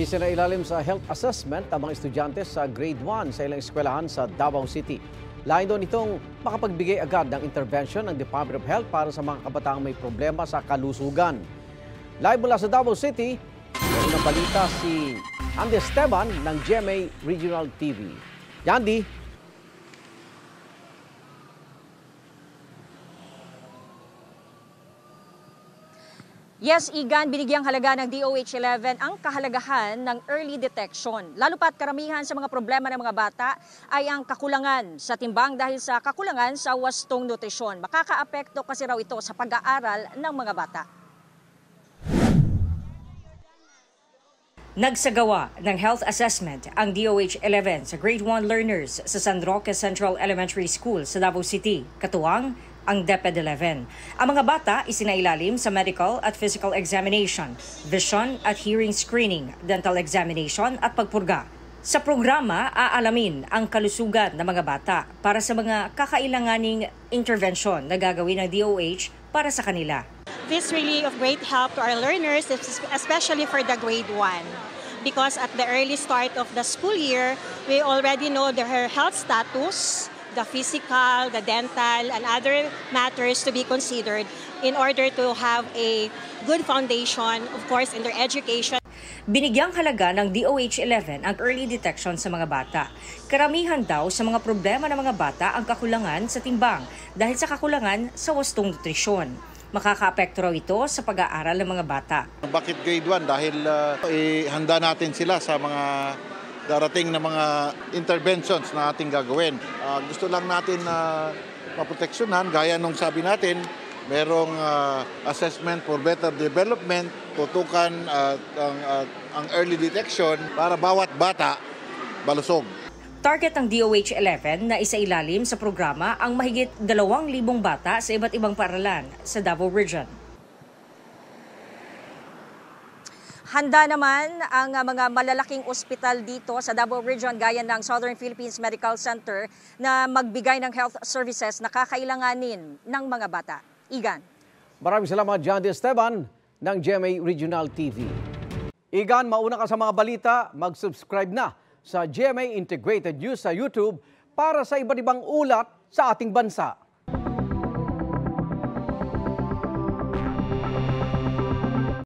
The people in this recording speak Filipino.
Isinailalim sa health assessment ang mga estudyante sa grade 1 sa ilang eskwelahan sa Davao City. Lain doon itong makapagbigay agad ng intervention ng Department of Health para sa mga kabataang may problema sa kalusugan. Live mula sa Davao City, may unang balita si Andy Esteban ng GMA Regional TV. Yandy. Yes, Igan, binigyang halaga ng DOH-11 ang kahalagahan ng early detection. Lalo pat karamihan sa mga problema ng mga bata ay ang kakulangan sa timbang dahil sa kakulangan sa wastong nutrisyon. Makakaapekto kasi raw ito sa pag-aaral ng mga bata. Nagsagawa ng health assessment ang DOH-11 sa grade 1 learners sa San Roque Central Elementary School sa Davao City, katuwang ang DepEd-11. Ang mga bata isinailalim sa medical at physical examination, vision at hearing screening, dental examination at pagpurga. Sa programa, aalamin ang kalusugan ng mga bata para sa mga kakailanganing intervention na gagawin ng DOH para sa kanila. This really of great help to our learners, especially for the grade 1. Because at the early start of the school year, we already know their health status, the physical, the dental, and other matters to be considered in order to have a good foundation, of course, in their education. Binigyang halaga ng DOH-11 ang early detection sa mga bata. Karamihan daw sa mga problema ng mga bata ang kakulangan sa timbang dahil sa kakulangan sa wastong nutrisyon. Makakaapekto raw ito sa pag-aaral ng mga bata. Bakit grade 1? Dahil handa natin sila sa mga darating na mga interventions na ating gagawin. Gusto lang natin na maproteksyonan, gaya nung sabi natin, merong assessment for better development, tutukan ang early detection para bawat bata balusog. Target ng DOH-11 na isailalim sa programa ang mahigit 2,000 bata sa iba't ibang paaralan sa Davao Region. Handa naman ang mga malalaking ospital dito sa Davao Region gaya ng Southern Philippines Medical Center na magbigay ng health services na kakailanganin ng mga bata. Igan. Maraming salamat, Andy Esteban ng GMA Regional TV. Igan, mauna ka sa mga balita, mag-subscribe na sa GMA Integrated News sa YouTube para sa iba't ibang ulat sa ating bansa.